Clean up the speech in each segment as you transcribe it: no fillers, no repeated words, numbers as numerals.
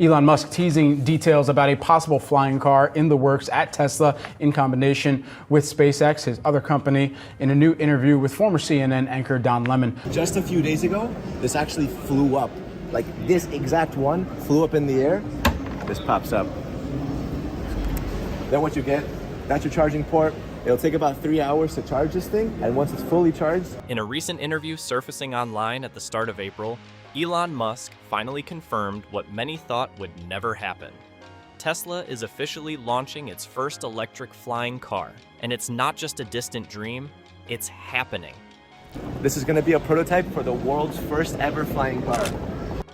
Elon Musk teasing details about a possible flying car in the works at Tesla in combination with SpaceX, his other company, in a new interview with former CNN anchor Don Lemon. Just a few days ago, this actually flew up. Like this exact one flew up in the air. This pops up. Then what you get, that's your charging port. It'll take about 3 hours to charge this thing, and once it's fully charged. In a recent interview surfacing online at the start of April, Elon Musk finally confirmed what many thought would never happen. Tesla is officially launching its first electric flying car, and it's not just a distant dream, it's happening. This is going to be a prototype for the world's first ever flying car.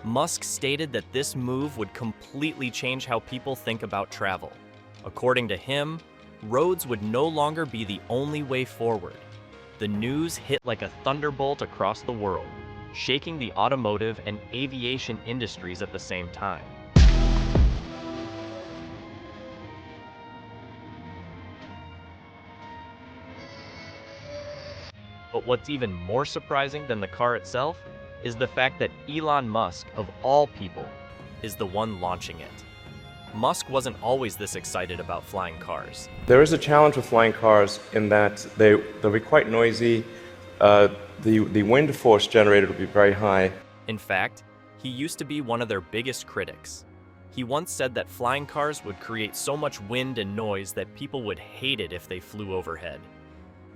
Musk stated that this move would completely change how people think about travel. According to him, roads would no longer be the only way forward. The news hit like a thunderbolt across the world, shaking the automotive and aviation industries at the same time. But what's even more surprising than the car itself is the fact that Elon Musk, of all people, is the one launching it. Musk wasn't always this excited about flying cars. There is a challenge with flying cars in that they'll be quite noisy. The wind force generated will be very high. In fact, he used to be one of their biggest critics. He once said that flying cars would create so much wind and noise that people would hate it if they flew overhead.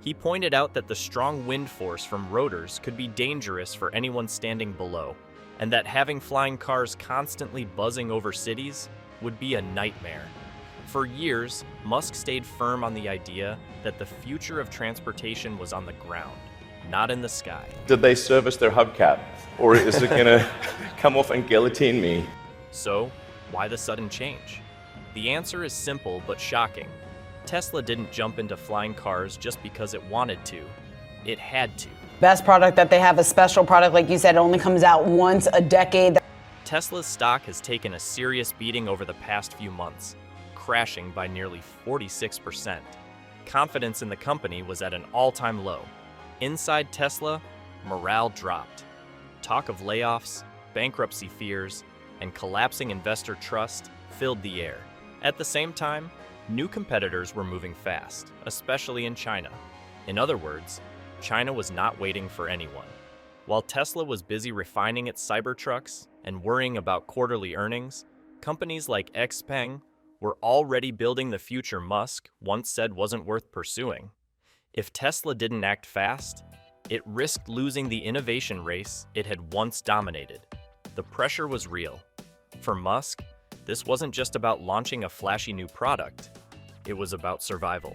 He pointed out that the strong wind force from rotors could be dangerous for anyone standing below, and that having flying cars constantly buzzing over cities would be a nightmare. For years, Musk stayed firm on the idea that the future of transportation was on the ground, not in the sky. Did they service their hubcap? Or is it gonna come off and guillotine me? So, why the sudden change? The answer is simple but shocking. Tesla didn't jump into flying cars just because it wanted to. It had to. Best product that they have, a special product, like you said, it only comes out once a decade. Tesla's stock has taken a serious beating over the past few months, crashing by nearly 46%. Confidence in the company was at an all-time low. Inside Tesla, morale dropped. Talk of layoffs, bankruptcy fears, and collapsing investor trust filled the air. At the same time, new competitors were moving fast, especially in China. In other words, China was not waiting for anyone. While Tesla was busy refining its Cybertrucks and worrying about quarterly earnings, companies like XPeng were already building the future Musk once said wasn't worth pursuing. If Tesla didn't act fast, it risked losing the innovation race it had once dominated. The pressure was real. For Musk, this wasn't just about launching a flashy new product. It was about survival.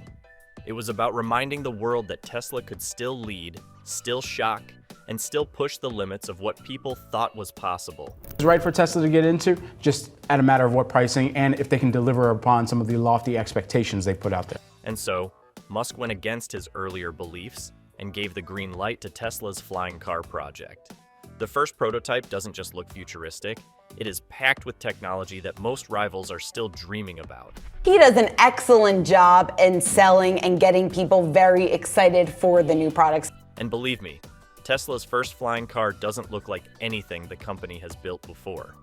It was about reminding the world that Tesla could still lead, still shock, and still push the limits of what people thought was possible. It's right for Tesla to get into, just at a matter of what pricing and if they can deliver upon some of the lofty expectations they put out there. And so, Musk went against his earlier beliefs and gave the green light to Tesla's flying car project. The first prototype doesn't just look futuristic, it is packed with technology that most rivals are still dreaming about. He does an excellent job in selling and getting people very excited for the new products. And believe me, Tesla's first flying car doesn't look like anything the company has built before.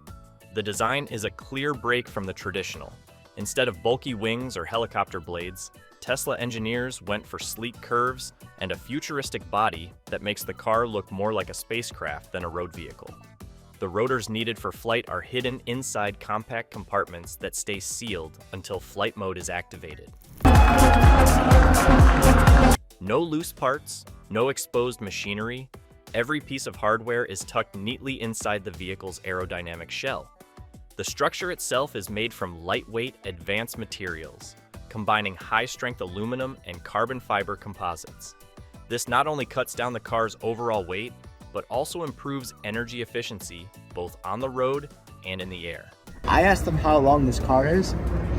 The design is a clear break from the traditional. Instead of bulky wings or helicopter blades, Tesla engineers went for sleek curves and a futuristic body that makes the car look more like a spacecraft than a road vehicle. The rotors needed for flight are hidden inside compact compartments that stay sealed until flight mode is activated. No loose parts, no exposed machinery. Every piece of hardware is tucked neatly inside the vehicle's aerodynamic shell. The structure itself is made from lightweight, advanced materials, combining high-strength aluminum and carbon fiber composites. This not only cuts down the car's overall weight, but also improves energy efficiency both on the road and in the air. I asked them how long this car is.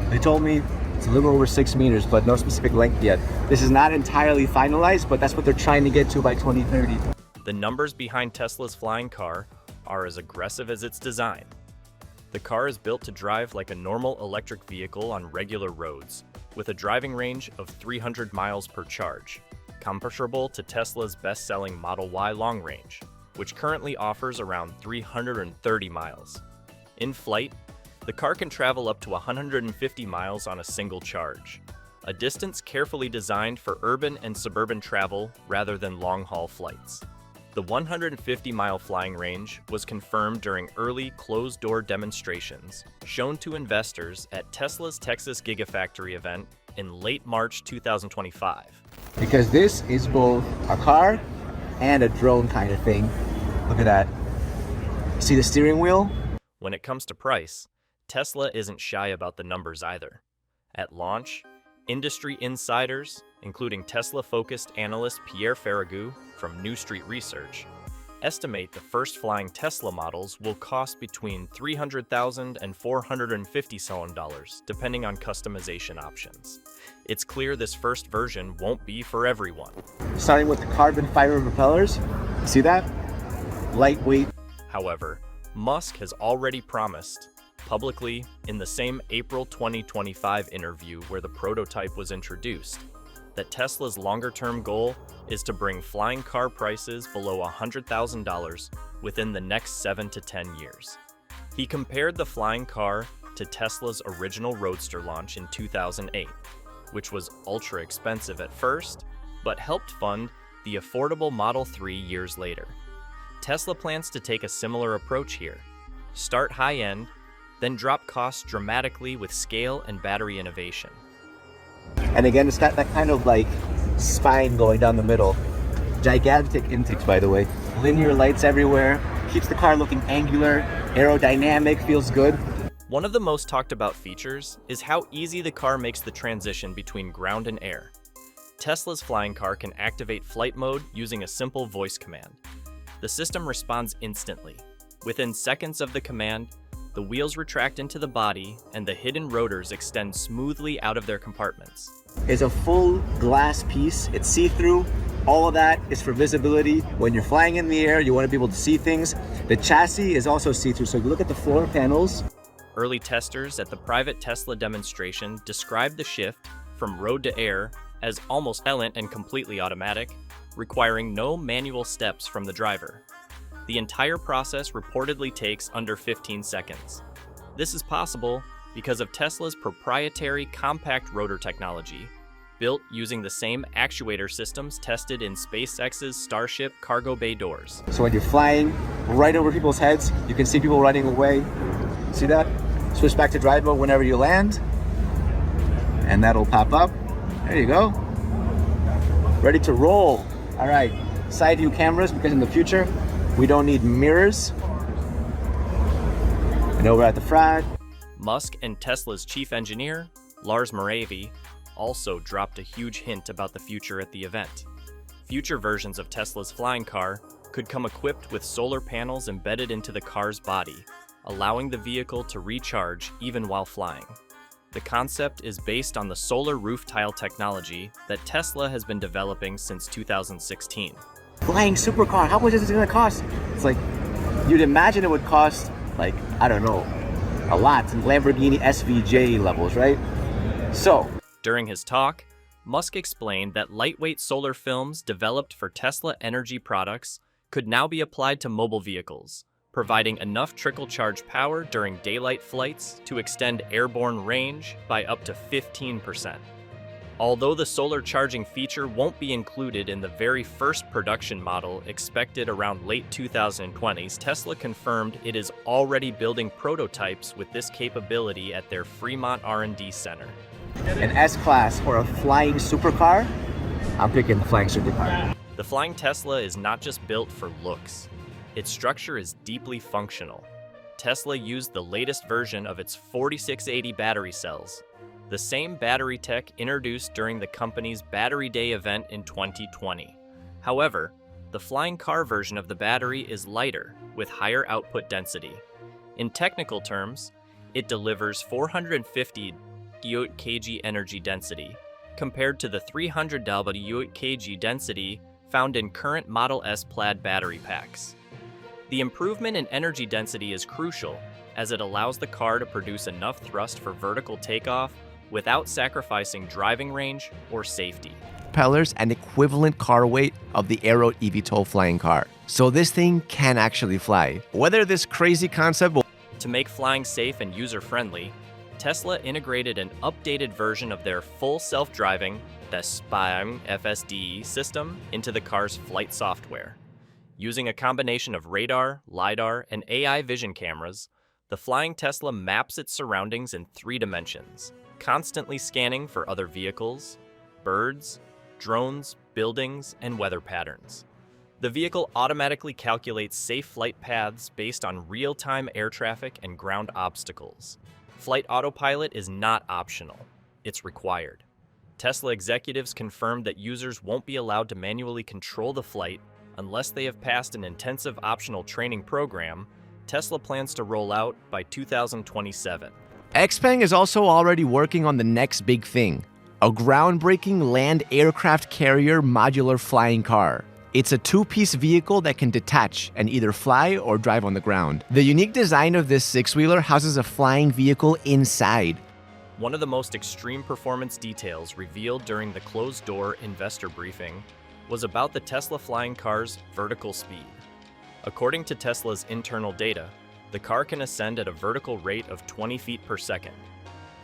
They told me it's a little over 6 meters, but no specific length yet. This is not entirely finalized, but that's what they're trying to get to by 2030. The numbers behind Tesla's flying car are as aggressive as its design. The car is built to drive like a normal electric vehicle on regular roads, with a driving range of 300 miles per charge, comparable to Tesla's best-selling Model Y long range, which currently offers around 330 miles. In flight, The car can travel up to 150 miles on a single charge, a distance carefully designed for urban and suburban travel rather than long-haul flights. The 150-mile flying range was confirmed during early closed-door demonstrations shown to investors at Tesla's Texas Gigafactory event in late March 2025. Because this is both a car and a drone kind of thing. Look at that. See the steering wheel? When it comes to price, Tesla isn't shy about the numbers either. At launch, industry insiders, including Tesla-focused analyst Pierre Ferragu from New Street Research, estimate the first flying Tesla models will cost between $300,000 and $450,000, depending on customization options. It's clear this first version won't be for everyone. Starting with the carbon fiber propellers. See that? Lightweight. However, Musk has already promised, publicly in the same April 2025 interview where the prototype was introduced, that Tesla's longer-term goal is to bring flying car prices below $100,000 within the next 7 to 10 years. He compared the flying car to Tesla's original Roadster launch in 2008, which was ultra expensive at first, but helped fund the affordable Model 3 years later. Tesla plans to take a similar approach here. Start high-end, then drop costs dramatically with scale and battery innovation. And again, it's got that kind of like spine going down the middle. Gigantic intakes, by the way. Linear lights everywhere. Keeps the car looking angular, aerodynamic, feels good. One of the most talked about features is how easy the car makes the transition between ground and air. Tesla's flying car can activate flight mode using a simple voice command. The system responds instantly. Within seconds of the command, the wheels retract into the body and the hidden rotors extend smoothly out of their compartments. It's a full glass piece. It's see-through. All of that is for visibility. When you're flying in the air, you want to be able to see things. The chassis is also see-through. So if you look at the floor panels. Early testers at the private Tesla demonstration described the shift from road to air as almost silent and completely automatic, requiring no manual steps from the driver. The entire process reportedly takes under 15 seconds. This is possible because of Tesla's proprietary compact rotor technology, built using the same actuator systems tested in SpaceX's Starship cargo bay doors. So when you're flying right over people's heads, you can see people running away. See that? Switch back to drive mode whenever you land, and that'll pop up. There you go. Ready to roll. All right, side view cameras, because in the future, we don't need mirrors. And over at the front. Musk and Tesla's chief engineer, Lars Moravy, also dropped a huge hint about the future at the event. Future versions of Tesla's flying car could come equipped with solar panels embedded into the car's body, allowing the vehicle to recharge even while flying. The concept is based on the solar roof tile technology that Tesla has been developing since 2016. Flying supercar, how much is it going to cost? It's like, you'd imagine it would cost, like, I don't know, a lot in Lamborghini SVJ levels, right? So, during his talk, Musk explained that lightweight solar films developed for Tesla energy products could now be applied to mobile vehicles, providing enough trickle charge power during daylight flights to extend airborne range by up to 15%. Although the solar charging feature won't be included in the very first production model expected around late 2020s, Tesla confirmed it is already building prototypes with this capability at their Fremont R&D center. An S-Class or a flying supercar? I'm picking the flying supercar. The flying Tesla is not just built for looks. Its structure is deeply functional. Tesla used the latest version of its 4680 battery cells, the same battery tech introduced during the company's Battery Day event in 2020. However, the flying car version of the battery is lighter, with higher output density. In technical terms, it delivers 450 kg energy density, compared to the 300 kg density found in current Model S Plaid battery packs. The improvement in energy density is crucial, as it allows the car to produce enough thrust for vertical takeoff without sacrificing driving range or safety. Propellers and equivalent car weight of the Aero eVTOL flying car. So this thing can actually fly. Whether this crazy concept will... To make flying safe and user-friendly, Tesla integrated an updated version of their full self-driving, the Spang FSD system into the car's flight software. Using a combination of radar, LiDAR, and AI vision cameras, the flying Tesla maps its surroundings in 3 dimensions, constantly scanning for other vehicles, birds, drones, buildings, and weather patterns. The vehicle automatically calculates safe flight paths based on real-time air traffic and ground obstacles. Flight autopilot is not optional, it's required. Tesla executives confirmed that users won't be allowed to manually control the flight unless they have passed an intensive optional training program Tesla plans to roll out by 2027. XPeng is also already working on the next big thing, a groundbreaking land aircraft carrier modular flying car. It's a 2-piece vehicle that can detach and either fly or drive on the ground. The unique design of this 6-wheeler houses a flying vehicle inside. One of the most extreme performance details revealed during the closed-door investor briefing was about the Tesla flying car's vertical speed. According to Tesla's internal data, the car can ascend at a vertical rate of 20 feet per second,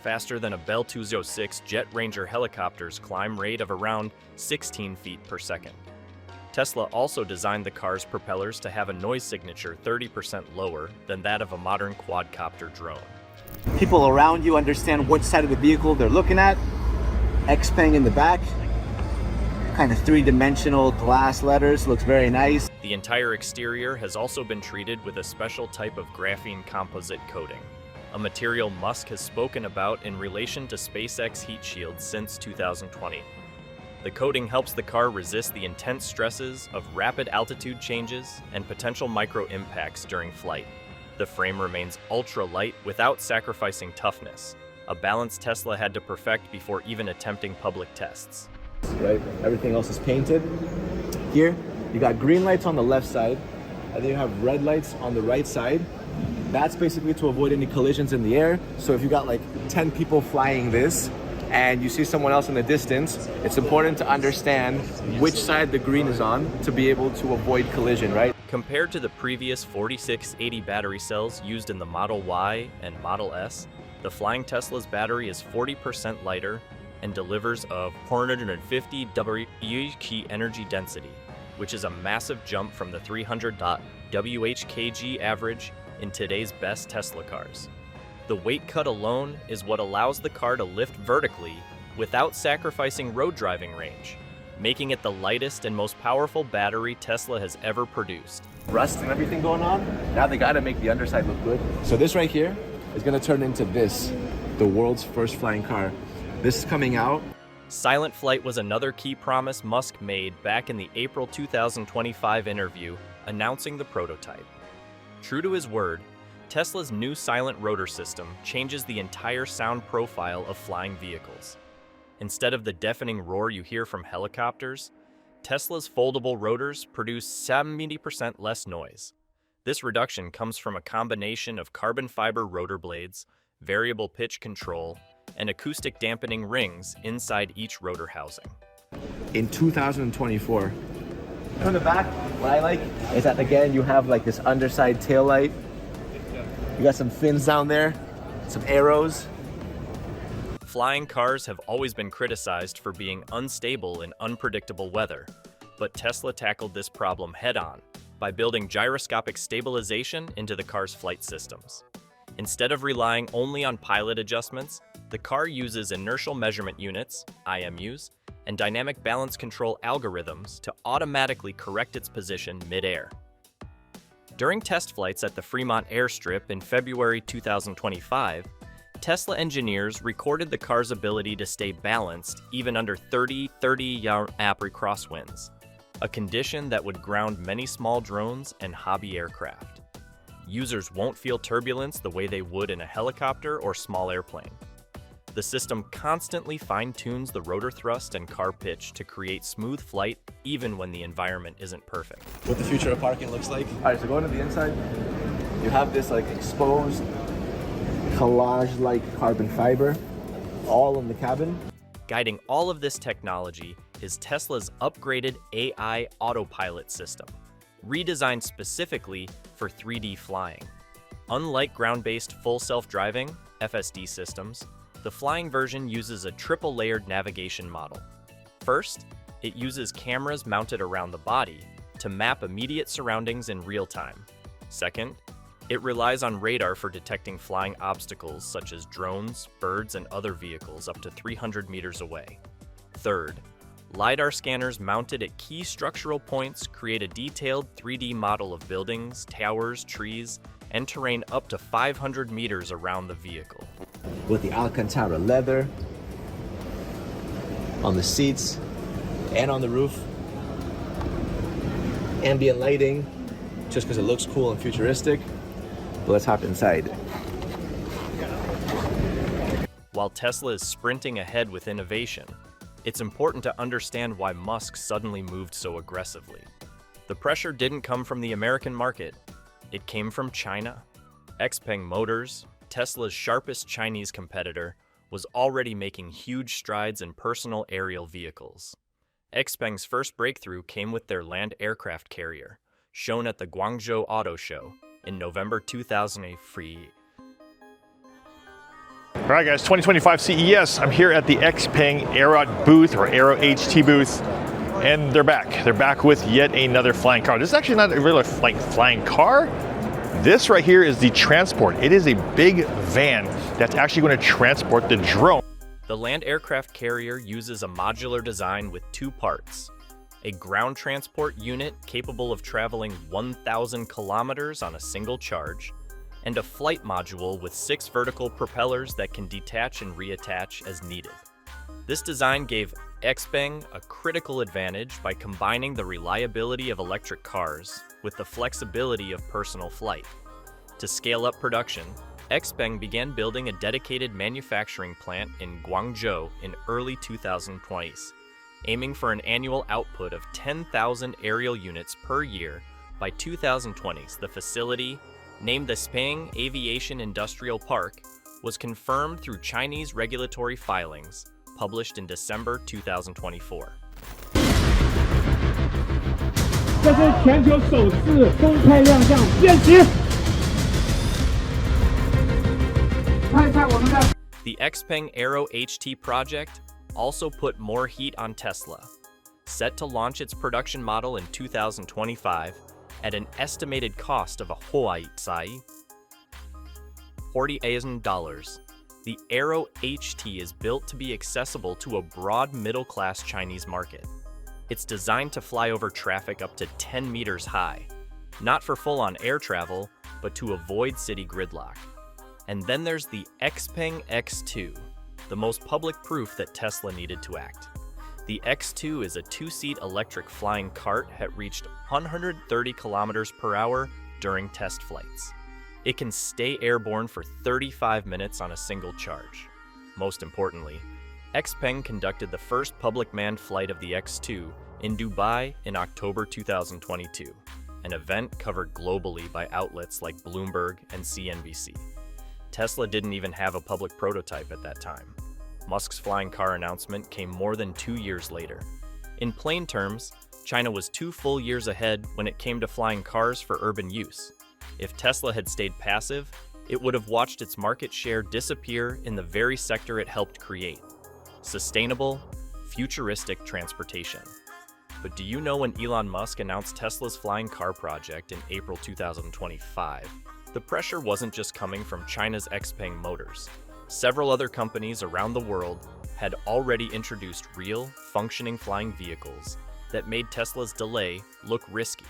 faster than a Bell 206 Jet Ranger helicopter's climb rate of around 16 feet per second. Tesla also designed the car's propellers to have a noise signature 30% lower than that of a modern quadcopter drone. People around you understand which side of the vehicle they're looking at. XPeng in the back. Kind of 3-dimensional glass letters, looks very nice. The entire exterior has also been treated with a special type of graphene composite coating, a material Musk has spoken about in relation to SpaceX heat shields since 2020. The coating helps the car resist the intense stresses of rapid altitude changes and potential micro impacts during flight. The frame remains ultra-light without sacrificing toughness, a balance Tesla had to perfect before even attempting public tests. Right, everything else is painted. Here, you got green lights on the left side, and then you have red lights on the right side. That's basically to avoid any collisions in the air. So if you got like 10 people flying this, and you see someone else in the distance, it's important to understand which side the green is on to be able to avoid collision, right? Compared to the previous 4680 battery cells used in the Model Y and Model S, the flying Tesla's battery is 40% lighter and delivers a 450 Wh energy density, which is a massive jump from the 300 Wh/kg average in today's best Tesla cars. The weight cut alone is what allows the car to lift vertically without sacrificing road driving range, making it the lightest and most powerful battery Tesla has ever produced. Rust and everything going on, now they gotta make the underside look good. So this right here is gonna turn into this, the world's first flying car. This is coming out. Silent flight was another key promise Musk made back in the April 2025 interview announcing the prototype. True to his word, Tesla's new silent rotor system changes the entire sound profile of flying vehicles. Instead of the deafening roar you hear from helicopters, Tesla's foldable rotors produce 70% less noise. This reduction comes from a combination of carbon fiber rotor blades, variable pitch control, and acoustic dampening rings inside each rotor housing. In 2024. From the back, what I like is that again you have like this underside tail light. You got some fins down there, some arrows. Flying cars have always been criticized for being unstable in unpredictable weather, but Tesla tackled this problem head-on by building gyroscopic stabilization into the car's flight systems. Instead of relying only on pilot adjustments, the car uses inertial measurement units, IMUs, and dynamic balance control algorithms to automatically correct its position mid-air. During test flights at the Fremont Airstrip in February 2025, Tesla engineers recorded the car's ability to stay balanced even under 30 mph crosswinds, a condition that would ground many small drones and hobby aircraft. Users won't feel turbulence the way they would in a helicopter or small airplane. The system constantly fine-tunes the rotor thrust and car pitch to create smooth flight even when the environment isn't perfect. What the future of parking looks like. All right, so going to the inside, you have this like exposed collage-like carbon fiber all in the cabin. Guiding all of this technology is Tesla's upgraded AI autopilot system, redesigned specifically for 3D flying. Unlike ground-based full self-driving (FSD) systems, the flying version uses a triple-layered navigation model. First, it uses cameras mounted around the body to map immediate surroundings in real time. Second, it relies on radar for detecting flying obstacles such as drones, birds, and other vehicles up to 300 meters away. Third, LiDAR scanners mounted at key structural points create a detailed 3D model of buildings, towers, trees, and terrain up to 500 meters around the vehicle. With the Alcantara leather on the seats and on the roof, ambient lighting, just because it looks cool and futuristic. But let's hop inside. While Tesla is sprinting ahead with innovation, it's important to understand why Musk suddenly moved so aggressively. The pressure didn't come from the American market, it came from China. XPeng Motors, Tesla's sharpest Chinese competitor, was already making huge strides in personal aerial vehicles. XPeng's first breakthrough came with their land aircraft carrier, shown at the Guangzhou Auto Show in November 2003. All right, guys, 2025 CES. I'm here at the XPeng Aero booth, or Aero HT booth, and they're back. They're back with yet another flying car. This is actually not a real flying car. This right here is the transport. It is a big van that's actually going to transport the drone. The land aircraft carrier uses a modular design with two parts: a ground transport unit capable of traveling 1,000 kilometers on a single charge, and a flight module with 6 vertical propellers that can detach and reattach as needed. This design gave XPeng a critical advantage by combining the reliability of electric cars with the flexibility of personal flight. To scale up production, XPeng began building a dedicated manufacturing plant in Guangzhou in early 2020s, aiming for an annual output of 10,000 aerial units per year by 2020s. The facility, named the Xpeng Aviation Industrial Park, was confirmed through Chinese regulatory filings published in December 2024. 这是全球首次公开亮相电池。看一下我们的。 The XPeng Aero HT project also put more heat on Tesla. Set to launch its production model in 2025 at an estimated cost of $40,000. The Aero HT is built to be accessible to a broad middle-class Chinese market. It's designed to fly over traffic up to 10 meters high, not for full-on air travel, but to avoid city gridlock. And then there's the XPeng X2, the most public proof that Tesla needed to act. The X2 is a 2-seat electric flying cart that reached 130 kilometers per hour during test flights. It can stay airborne for 35 minutes on a single charge. Most importantly, XPeng conducted the first public manned flight of the X2 in Dubai in October 2022, an event covered globally by outlets like Bloomberg and CNBC. Tesla didn't even have a public prototype at that time. Musk's flying car announcement came more than 2 years later. In plain terms, China was 2 full years ahead when it came to flying cars for urban use. If Tesla had stayed passive, it would have watched its market share disappear in the very sector it helped create: sustainable, futuristic transportation. But do you know when Elon Musk announced Tesla's flying car project in April 2025, the pressure wasn't just coming from China's XPeng Motors. Several other companies around the world had already introduced real, functioning flying vehicles that made Tesla's delay look risky.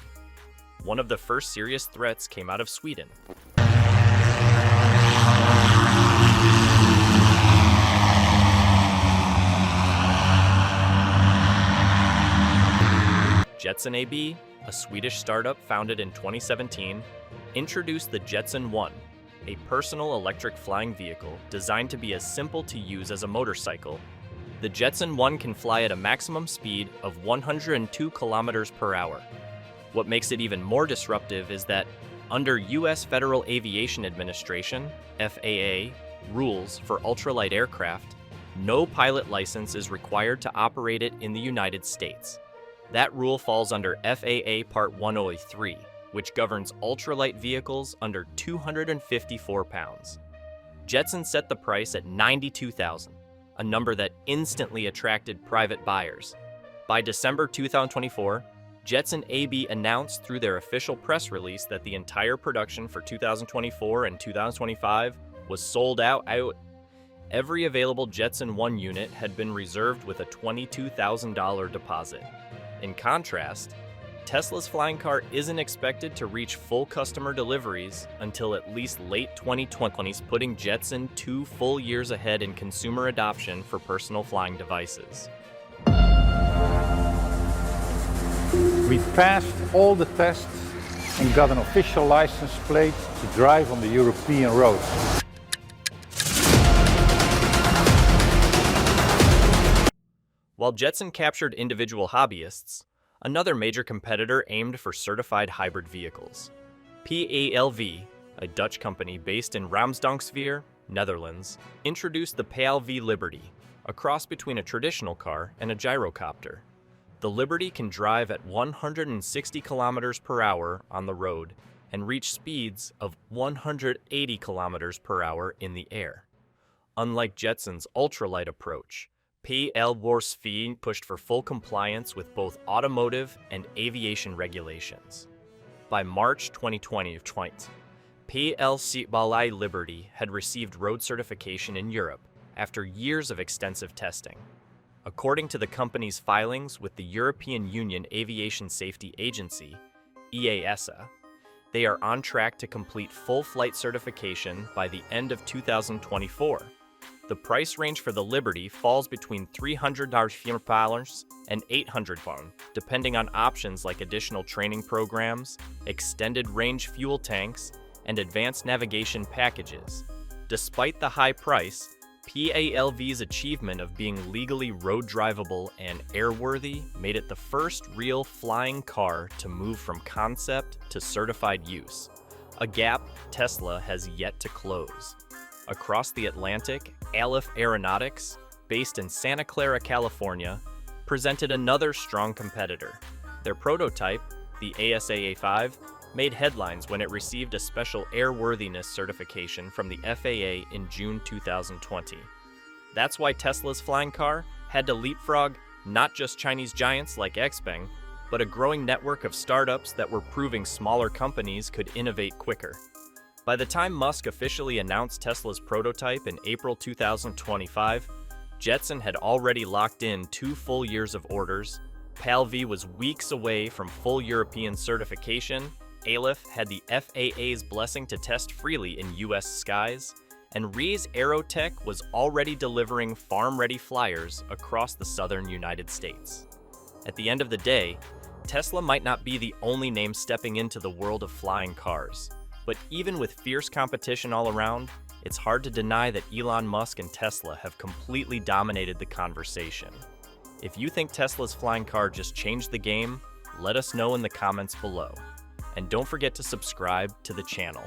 One of the first serious threats came out of Sweden. Jetson AB, a Swedish startup founded in 2017, introduced the Jetson 1, a personal electric flying vehicle designed to be as simple to use as a motorcycle. The Jetson 1 can fly at a maximum speed of 102 kilometers per hour. What makes it even more disruptive is that under U.S. Federal Aviation Administration (FAA) rules for ultralight aircraft, no pilot license is required to operate it in the United States. That rule falls under FAA Part 103, which governs ultralight vehicles under 254 pounds. Jetson set the price at $92,000, a number that instantly attracted private buyers. By December 2024, Jetson AB announced through their official press release that the entire production for 2024 and 2025 was sold out. Every available Jetson 1 unit had been reserved with a $22,000 deposit. In contrast, Tesla's flying car isn't expected to reach full customer deliveries until at least late 2020, putting Jetson 2 full years ahead in consumer adoption for personal flying devices. We passed all the tests and got an official license plate to drive on the European roads. While Jetson captured individual hobbyists, another major competitor aimed for certified hybrid vehicles. PALV, a Dutch company based in Ramsdonksveer, Netherlands, introduced the PALV Liberty, a cross between a traditional car and a gyrocopter. The Liberty can drive at 160 kilometers per hour on the road and reach speeds of 180 kilometers per hour in the air. Unlike Jetson's ultralight approach, PALV pushed for full compliance with both automotive and aviation regulations. By March 2020, PALV Liberty had received road certification in Europe after years of extensive testing. According to the company's filings with the European Union Aviation Safety Agency, EASA, they are on track to complete full flight certification by the end of 2024. The price range for the Liberty falls between $300 and $800, depending on options like additional training programs, extended range fuel tanks, and advanced navigation packages. Despite the high price, PALV's achievement of being legally road drivable and airworthy made it the first real flying car to move from concept to certified use, a gap Tesla has yet to close. Across the Atlantic, Aleph Aeronautics, based in Santa Clara, California, presented another strong competitor. Their prototype, the ASA-A5, made headlines when it received a special airworthiness certification from the FAA in June 2020. That's why Tesla's flying car had to leapfrog not just Chinese giants like XPeng, but a growing network of startups that were proving smaller companies could innovate quicker. By the time Musk officially announced Tesla's prototype in April 2025, Jetson had already locked in 2 full years of orders, PALV was weeks away from full European certification, Aleph had the FAA's blessing to test freely in US skies, and Rees Aerotech was already delivering farm-ready flyers across the southern United States. At the end of the day, Tesla might not be the only name stepping into the world of flying cars, but even with fierce competition all around, it's hard to deny that Elon Musk and Tesla have completely dominated the conversation. If you think Tesla's flying car just changed the game, let us know in the comments below. And don't forget to subscribe to the channel.